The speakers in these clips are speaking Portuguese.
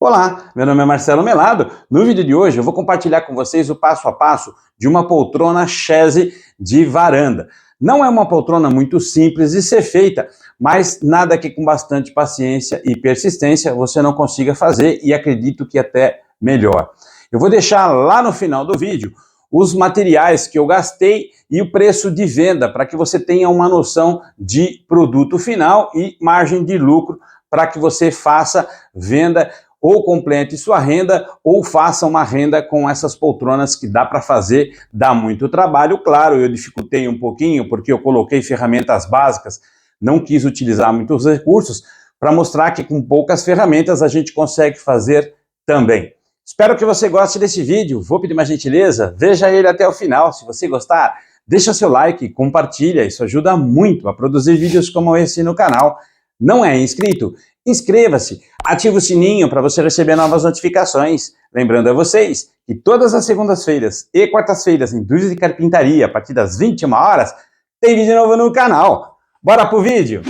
Olá, meu nome é Marcelo Melado. No vídeo de hoje eu vou compartilhar com vocês o passo a passo de uma poltrona chaise de varanda. Não é uma poltrona muito simples de ser feita, mas nada que com bastante paciência e persistência você não consiga fazer, e acredito que até melhor. Eu vou deixar lá no final do vídeo os materiais que eu gastei e o preço de venda, para que você tenha uma noção de produto final e margem de lucro, para que você faça venda ou complete sua renda, ou faça uma renda com essas poltronas que dá para fazer, dá muito trabalho. Claro, eu dificultei um pouquinho, porque eu coloquei ferramentas básicas, não quis utilizar muitos recursos, para mostrar que com poucas ferramentas a gente consegue fazer também. Espero que você goste desse vídeo, vou pedir uma gentileza, veja ele até o final. Se você gostar, deixa seu like, compartilha, isso ajuda muito a produzir vídeos como esse no canal. Não é inscrito? Inscreva-se, ative o sininho para você receber novas notificações. Lembrando a vocês que todas as segundas-feiras e quartas-feiras em Indústria de Carpintaria, a partir das 21 horas, tem vídeo novo no canal. Bora pro vídeo!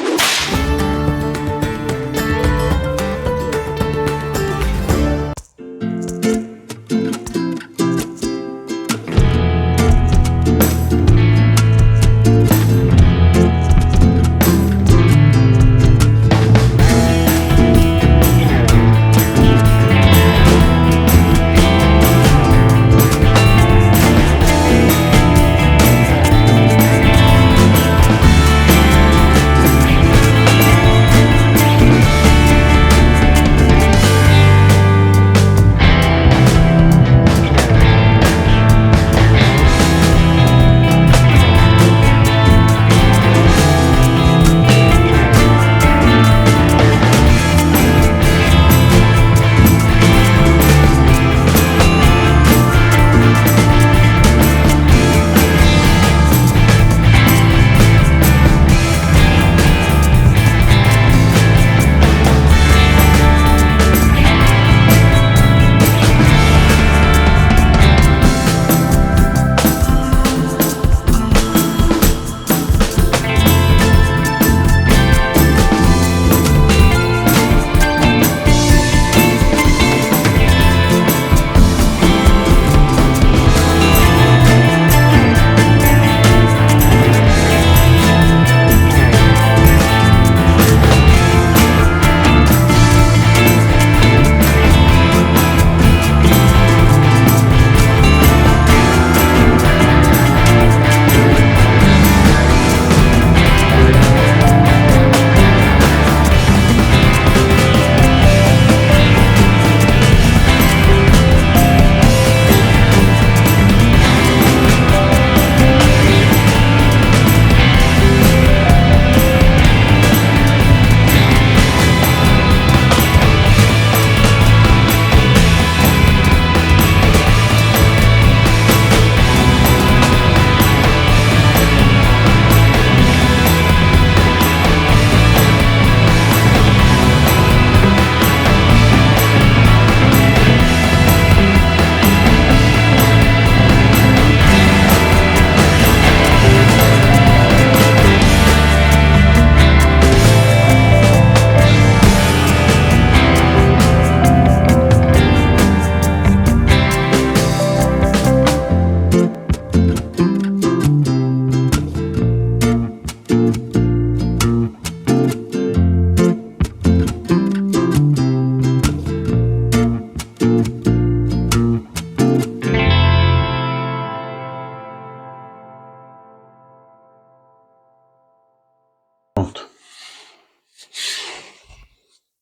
Pronto.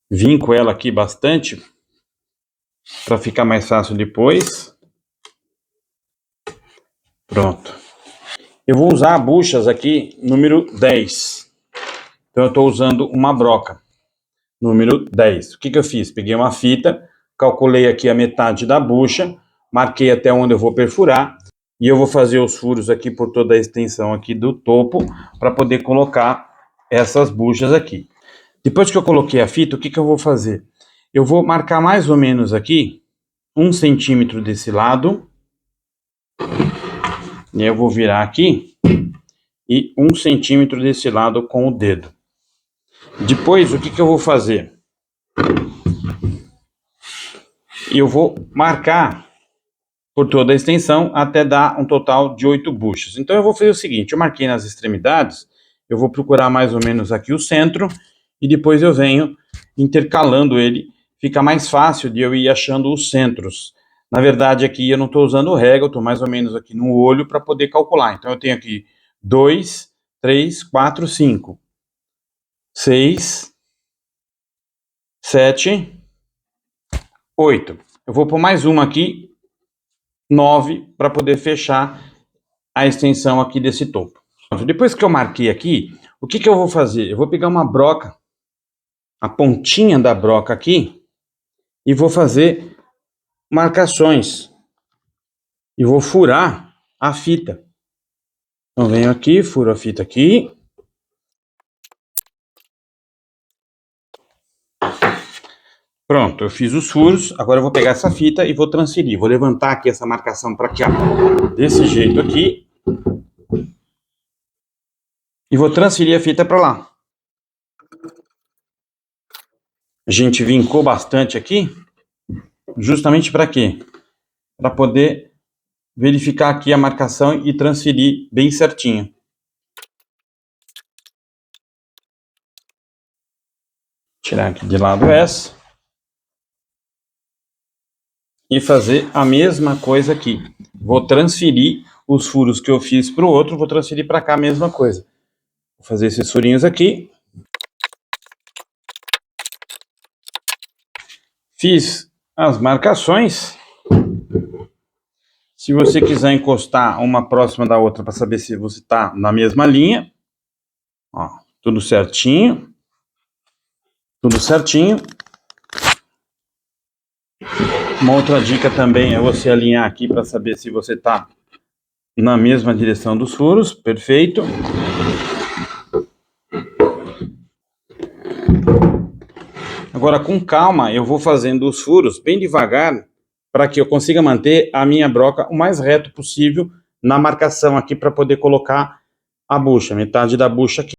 Vinco ela aqui bastante para ficar mais fácil depois. Pronto. Eu vou usar buchas aqui número 10. Então eu estou usando uma broca número 10. O que eu fiz? Peguei uma fita, calculei aqui a metade da bucha, marquei até onde eu vou perfurar e eu vou fazer os furos aqui por toda a extensão aqui do topo para poder colocar essas buchas aqui. Depois que eu coloquei a fita, o que eu vou fazer? Eu vou marcar mais ou menos aqui 1 centímetro desse lado, e aí eu vou virar aqui e 1 centímetro desse lado com o dedo. Depois, o que eu vou fazer? E eu vou marcar por toda a extensão até dar um total de 8 buchas. Então eu vou fazer o seguinte, eu marquei nas extremidades, eu vou procurar mais ou menos aqui o centro e depois eu venho intercalando ele, fica mais fácil de eu ir achando os centros. Na verdade aqui eu não estou usando régua, eu estou mais ou menos aqui no olho para poder calcular. Então eu tenho aqui 2, 3, 4, 5, 6, 7, 8. Eu vou pôr mais uma aqui, 9, para poder fechar a extensão aqui desse topo. Depois que eu marquei aqui, o que eu vou fazer? Eu vou pegar uma broca, a pontinha da broca aqui, e vou fazer marcações. E vou furar a fita. Então venho aqui, furo a fita aqui. Pronto, eu fiz os furos, agora eu vou pegar essa fita e vou transferir. Vou levantar aqui essa marcação para cá, desse jeito aqui. E vou transferir a fita para lá. A gente vincou bastante aqui, justamente para quê? Para poder verificar aqui a marcação e transferir bem certinho. Tirar aqui de lado essa. E fazer a mesma coisa aqui. Vou transferir os furos que eu fiz para o outro, vou transferir para cá a mesma coisa. Vou fazer esses furinhos aqui. Fiz as marcações. Se você quiser encostar uma próxima da outra para saber se você está na mesma linha, ó, tudo certinho. Tudo certinho. Uma outra dica também é você alinhar aqui para saber se você está na mesma direção dos furos. Perfeito. Agora, com calma, eu vou fazendo os furos bem devagar para que eu consiga manter a minha broca o mais reto possível na marcação aqui para poder colocar a bucha, metade da bucha aqui.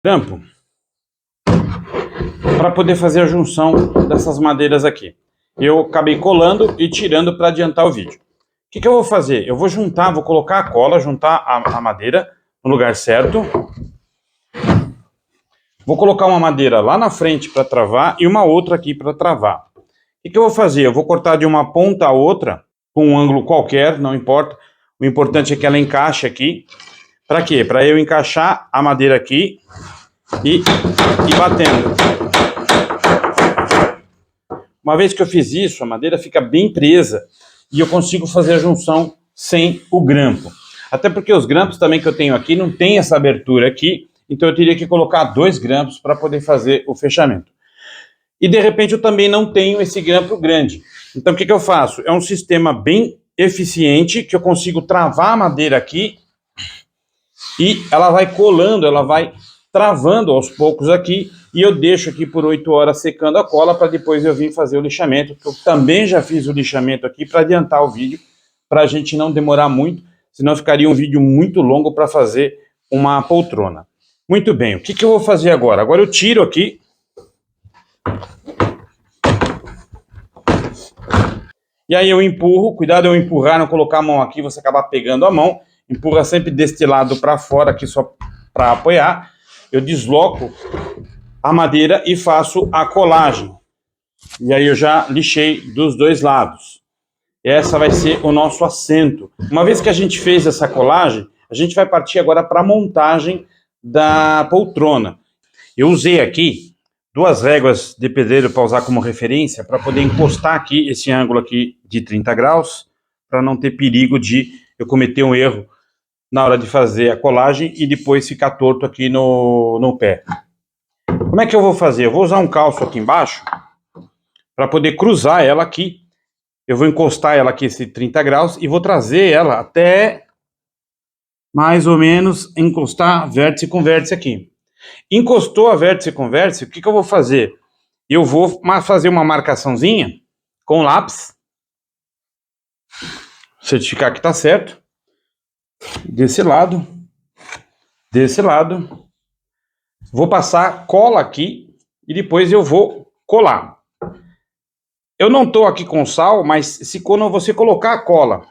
Grampo para poder fazer a junção dessas madeiras aqui. Eu acabei colando e tirando para adiantar o vídeo. O que eu vou fazer? Eu vou juntar, vou colocar a cola, juntar a madeira no lugar certo. Vou colocar uma madeira lá na frente para travar e uma outra aqui para travar. O que eu vou fazer? Eu vou cortar de uma ponta a outra com um ângulo qualquer, não importa. O importante é que ela encaixe aqui. Para quê? Para eu encaixar a madeira aqui e batendo. Uma vez que eu fiz isso, a madeira fica bem presa e eu consigo fazer a junção sem o grampo. Até porque os grampos também que eu tenho aqui não tem essa abertura aqui, então eu teria que colocar 2 grampos para poder fazer o fechamento. E de repente eu também não tenho esse grampo grande. Então o que eu faço? É um sistema bem eficiente que eu consigo travar a madeira aqui e ela vai colando, ela vai travando aos poucos aqui e eu deixo aqui por 8 horas secando a cola para depois eu vir fazer o lixamento, que eu também já fiz o lixamento aqui para adiantar o vídeo, para a gente não demorar muito, senão ficaria um vídeo muito longo para fazer uma poltrona. Muito bem, o que eu vou fazer agora? Agora eu tiro aqui. E aí eu empurro, cuidado eu empurrar, não colocar a mão aqui, você acabar pegando a mão. Empurra sempre deste lado para fora, aqui só para apoiar. Eu desloco a madeira e faço a colagem. E aí eu já lixei dos 2 lados. Essa vai ser o nosso assento. Uma vez que a gente fez essa colagem, a gente vai partir agora para a montagem da poltrona. Eu usei aqui 2 réguas de pedreiro para usar como referência, para poder encostar aqui esse ângulo aqui de 30 graus, para não ter perigo de eu cometer um erro na hora de fazer a colagem e depois ficar torto aqui no pé. Como é que eu vou fazer? Eu vou usar um calço aqui embaixo para poder cruzar ela aqui. Eu vou encostar ela aqui esse 30 graus e vou trazer ela até mais ou menos encostar vértice com vértice aqui. Encostou a vértice com vértice, o que eu vou fazer? Eu vou fazer uma marcaçãozinha com lápis, certificar que tá certo, desse lado, vou passar cola aqui e depois eu vou colar. Eu não tô aqui com sal, mas se quando você colocar a cola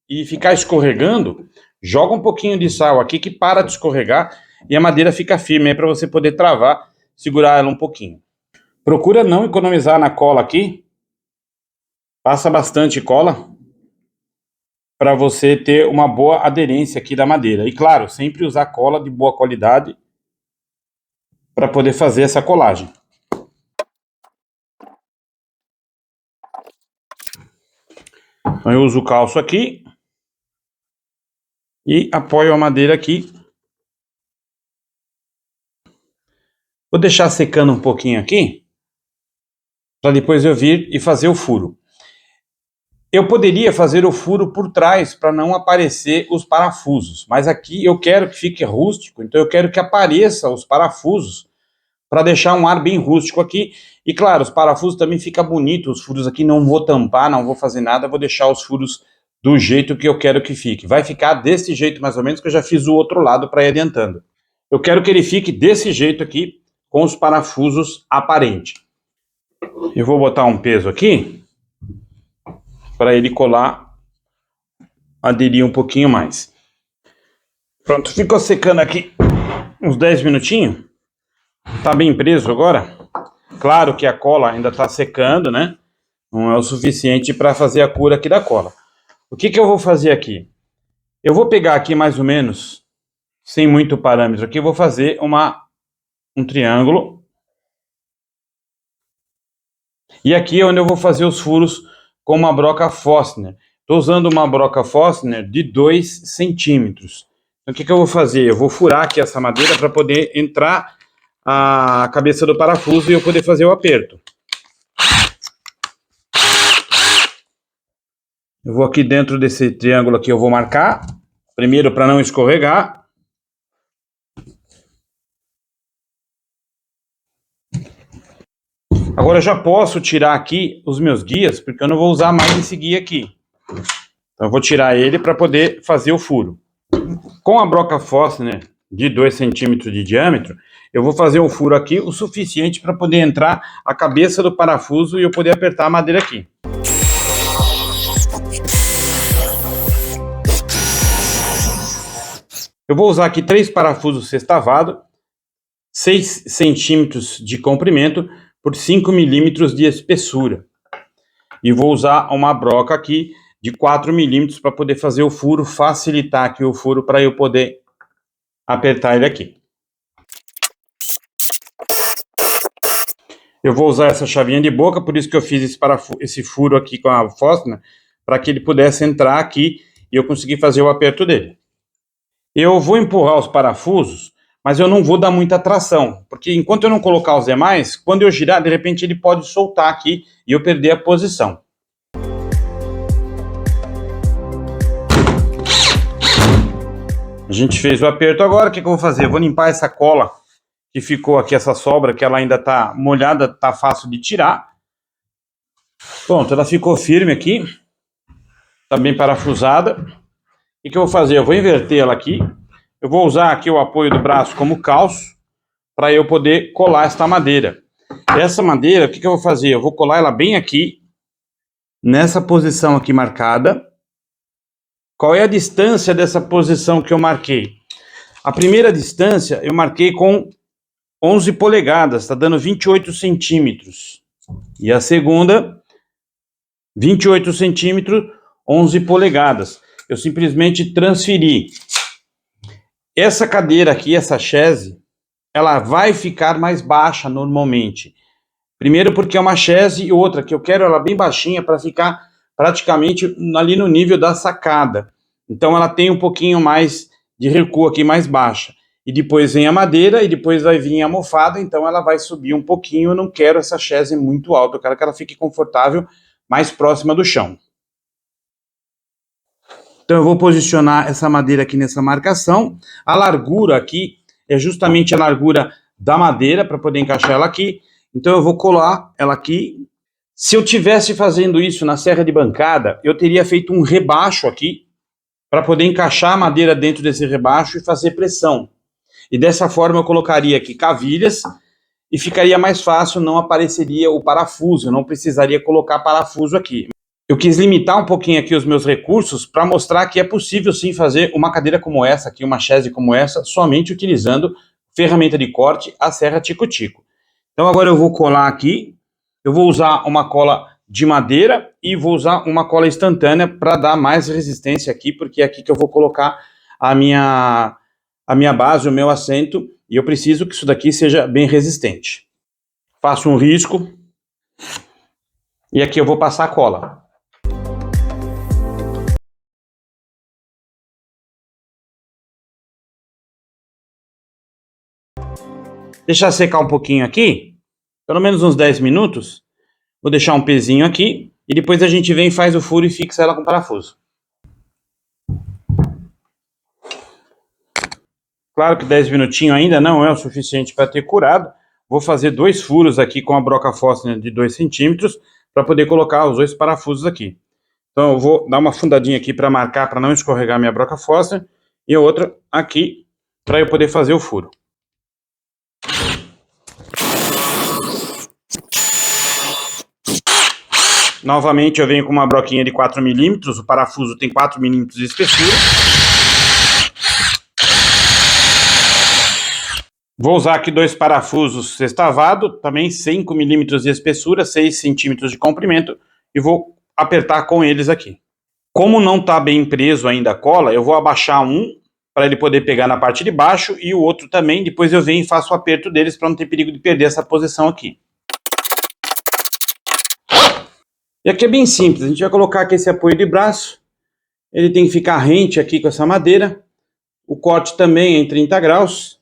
e ficar escorregando, joga um pouquinho de sal aqui que para de escorregar e a madeira fica firme aí para você poder travar, segurar ela um pouquinho. Procura não economizar na cola aqui, passa bastante cola para você ter uma boa aderência aqui da madeira. E claro, sempre usar cola de boa qualidade para poder fazer essa colagem. Então eu uso o calço aqui e apoio a madeira aqui. Vou deixar secando um pouquinho aqui, para depois eu vir e fazer o furo. Eu poderia fazer o furo por trás, para não aparecer os parafusos, mas aqui eu quero que fique rústico, então eu quero que apareça os parafusos, para deixar um ar bem rústico aqui. E claro, os parafusos também ficam bonitos, os furos aqui não vou tampar, não vou fazer nada, vou deixar os furos do jeito que eu quero que fique. Vai ficar desse jeito mais ou menos, que eu já fiz o outro lado para ir adiantando. Eu quero que ele fique desse jeito aqui, com os parafusos aparentes. Eu vou botar um peso aqui, para ele colar, aderir um pouquinho mais. Pronto, ficou secando aqui uns 10 minutinhos. Tá bem preso agora. Claro que a cola ainda tá secando, né? Não é o suficiente para fazer a cura aqui da cola. O que eu vou fazer aqui? Eu vou pegar aqui mais ou menos, sem muito parâmetro aqui, eu vou fazer um triângulo. E aqui é onde eu vou fazer os furos com uma broca Forstner. Estou usando uma broca Forstner de 2 centímetros. Então o que eu vou fazer? Eu vou furar aqui essa madeira para poder entrar a cabeça do parafuso e eu poder fazer o aperto. Eu vou aqui dentro desse triângulo aqui, eu vou marcar, primeiro para não escorregar. Agora eu já posso tirar aqui os meus guias, porque eu não vou usar mais esse guia aqui. Então eu vou tirar ele para poder fazer o furo. Com a broca Forstner de 2 centímetros de diâmetro, eu vou fazer um furo aqui o suficiente para poder entrar a cabeça do parafuso e eu poder apertar a madeira aqui. Eu vou usar aqui 3 parafusos sextavados, 6 centímetros de comprimento por 5 milímetros de espessura. E vou usar uma broca aqui de 4 milímetros para poder fazer o furo, facilitar aqui o furo para eu poder apertar ele aqui. Eu vou usar essa chavinha de boca, por isso que eu fiz esse furo aqui com a Forstner, para que ele pudesse entrar aqui e eu conseguir fazer o aperto dele. Eu vou empurrar os parafusos, mas eu não vou dar muita tração, porque enquanto eu não colocar os demais, quando eu girar, de repente ele pode soltar aqui e eu perder a posição. A gente fez o aperto agora, o que eu vou fazer? Eu vou limpar essa cola que ficou aqui, essa sobra, que ela ainda está molhada, está fácil de tirar. Pronto, ela ficou firme aqui, está bem parafusada. O que eu vou fazer? Eu vou inverter ela aqui, eu vou usar aqui o apoio do braço como calço, para eu poder colar esta madeira. Essa madeira, o que eu vou fazer? Eu vou colar ela bem aqui, nessa posição aqui marcada. Qual é a distância dessa posição que eu marquei? A primeira distância eu marquei com 11 polegadas, está dando 28 centímetros. E a segunda, 28 centímetros, 11 polegadas. Eu simplesmente transferi. Essa cadeira aqui, essa chaise, ela vai ficar mais baixa normalmente. Primeiro porque é uma chaise e outra que eu quero ela bem baixinha para ficar praticamente ali no nível da sacada. Então ela tem um pouquinho mais de recuo aqui mais baixa. E depois vem a madeira e depois vai vir a almofada, então ela vai subir um pouquinho. Eu não quero essa chaise muito alta, eu quero que ela fique confortável, mais próxima do chão. Então eu vou posicionar essa madeira aqui nessa marcação. A largura aqui é justamente a largura da madeira para poder encaixar ela aqui. Então eu vou colar ela aqui. Se eu tivesse fazendo isso na serra de bancada, eu teria feito um rebaixo aqui para poder encaixar a madeira dentro desse rebaixo e fazer pressão. E dessa forma eu colocaria aqui cavilhas e ficaria mais fácil, não apareceria o parafuso, eu não precisaria colocar parafuso aqui. Eu quis limitar um pouquinho aqui os meus recursos para mostrar que é possível sim fazer uma cadeira como essa aqui, uma chaise como essa, somente utilizando ferramenta de corte, a serra tico-tico. Então agora eu vou colar aqui, eu vou usar uma cola de madeira e vou usar uma cola instantânea para dar mais resistência aqui, porque é aqui que eu vou colocar a minha base, o meu assento, e eu preciso que isso daqui seja bem resistente. Faço um risco e aqui eu vou passar a cola. Deixar secar um pouquinho aqui, pelo menos uns 10 minutos. Vou deixar um pezinho aqui e depois a gente vem, faz o furo e fixa ela com parafuso. Claro que 10 minutinhos ainda não é o suficiente para ter curado. Vou fazer 2 furos aqui com a broca Forstner de 2 centímetros para poder colocar os 2 parafusos aqui. Então eu vou dar uma fundadinha aqui para marcar, para não escorregar minha broca Forstner, e outra aqui para eu poder fazer o furo. Novamente eu venho com uma broquinha de 4 milímetros, o parafuso tem 4 milímetros de espessura. Vou usar aqui 2 parafusos sextavado, também 5 milímetros de espessura, 6 centímetros de comprimento, e vou apertar com eles aqui. Como não está bem preso ainda a cola, eu vou abaixar um para ele poder pegar na parte de baixo e o outro também, depois eu venho e faço o aperto deles para não ter perigo de perder essa posição aqui. E aqui é bem simples, a gente vai colocar aqui esse apoio de braço, ele tem que ficar rente aqui com essa madeira, o corte também é em 30 graus,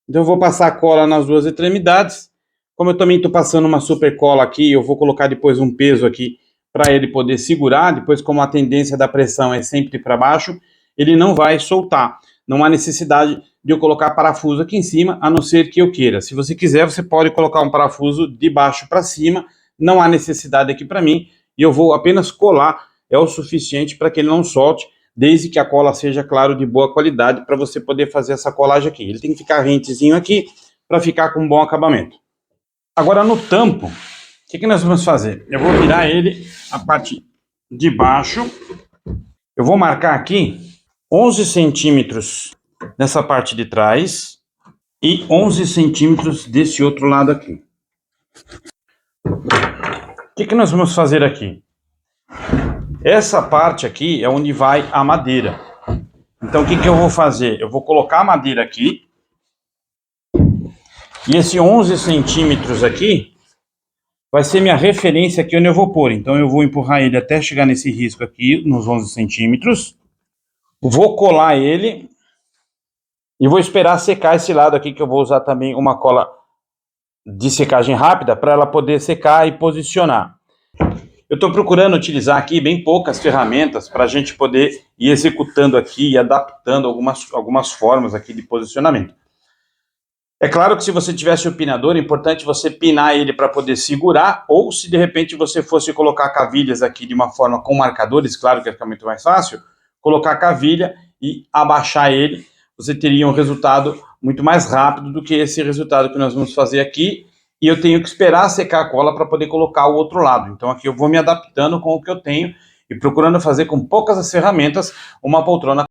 então eu vou passar a cola nas duas extremidades. Como eu também estou passando uma super cola aqui, eu vou colocar depois um peso aqui para ele poder segurar, depois como a tendência da pressão é sempre para baixo, ele não vai soltar. Não há necessidade de eu colocar parafuso aqui em cima, a não ser que eu queira. Se você quiser, você pode colocar um parafuso de baixo para cima, não há necessidade aqui para mim, e eu vou apenas colar, é o suficiente para que ele não solte, desde que a cola seja, claro, de boa qualidade, para você poder fazer essa colagem aqui. Ele tem que ficar rentezinho aqui, para ficar com um bom acabamento. Agora no tampo, o que nós vamos fazer? Eu vou virar ele, a parte de baixo, eu vou marcar aqui 11 centímetros nessa parte de trás e 11 centímetros desse outro lado aqui. O que nós vamos fazer aqui? Essa parte aqui é onde vai a madeira. Então o que eu vou fazer? Eu vou colocar a madeira aqui e esse 11 centímetros aqui vai ser minha referência aqui onde eu vou pôr. Então eu vou empurrar ele até chegar nesse risco aqui, nos 11 centímetros. Vou colar ele e vou esperar secar esse lado aqui, que eu vou usar também uma cola de secagem rápida para ela poder secar e posicionar. Eu estou procurando utilizar aqui bem poucas ferramentas para a gente poder ir executando aqui e adaptando algumas formas aqui de posicionamento. É claro que se você tivesse o pinador, é importante você pinar ele para poder segurar, ou se de repente você fosse colocar cavilhas aqui de uma forma com marcadores, claro que fica muito mais fácil, colocar a cavilha e abaixar ele, você teria um resultado muito mais rápido do que esse resultado que nós vamos fazer aqui, e eu tenho que esperar secar a cola para poder colocar o outro lado. Então aqui eu vou me adaptando com o que eu tenho e procurando fazer com poucas as ferramentas uma poltrona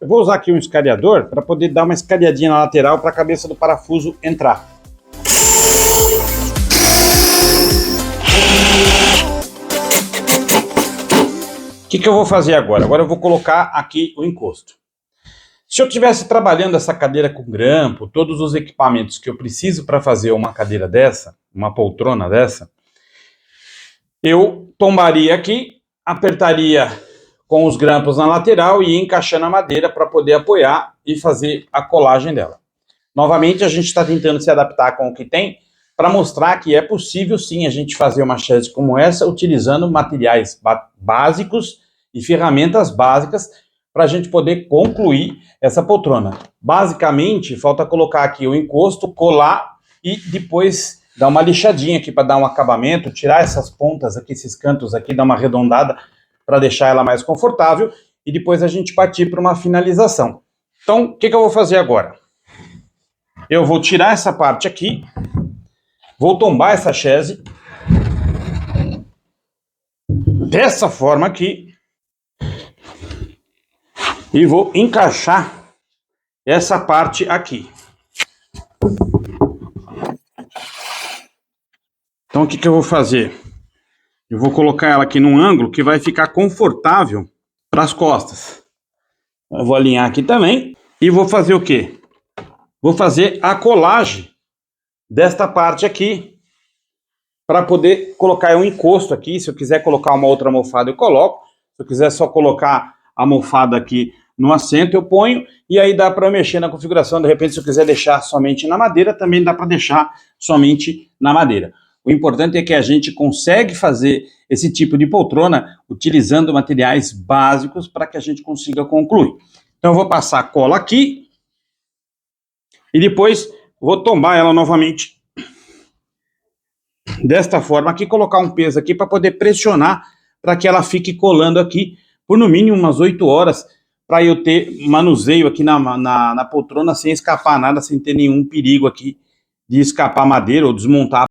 Eu vou usar aqui um escariador para poder dar uma escariadinha na lateral para a cabeça do parafuso entrar. O que eu vou fazer agora? Agora eu vou colocar aqui o encosto. Se eu estivesse trabalhando essa cadeira com grampo, todos os equipamentos que eu preciso para fazer uma cadeira dessa, uma poltrona dessa, eu tombaria aqui, apertaria com os grampos na lateral e ia encaixando a madeira para poder apoiar e fazer a colagem dela. Novamente, a gente está tentando se adaptar com o que tem para mostrar que é possível sim a gente fazer uma chaise como essa utilizando materiais básicos e ferramentas básicas para a gente poder concluir essa poltrona. Basicamente, falta colocar aqui o encosto, colar e depois dar uma lixadinha aqui para dar um acabamento, tirar essas pontas aqui, esses cantos aqui, dar uma arredondada para deixar ela mais confortável e depois a gente partir para uma finalização. Então, o que eu vou fazer agora? Eu vou tirar essa parte aqui, vou tombar essa chaise dessa forma aqui e vou encaixar essa parte aqui. Então, o que eu vou fazer? Eu vou colocar ela aqui num ângulo que vai ficar confortável para as costas. Eu vou alinhar aqui também e vou fazer o quê? Vou fazer a colagem desta parte aqui para poder colocar um encosto aqui. Se eu quiser colocar uma outra almofada, eu coloco. Se eu quiser só colocar a almofada aqui no assento, eu ponho. E aí dá para mexer na configuração. De repente, se eu quiser deixar somente na madeira, também dá para deixar somente na madeira. O importante é que a gente consegue fazer esse tipo de poltrona utilizando materiais básicos para que a gente consiga concluir. Então eu vou passar a cola aqui e depois vou tombar ela novamente desta forma aqui, colocar um peso aqui para poder pressionar para que ela fique colando aqui por no mínimo umas 8 horas para eu ter manuseio aqui na poltrona sem escapar nada, sem ter nenhum perigo aqui de escapar madeira ou desmontar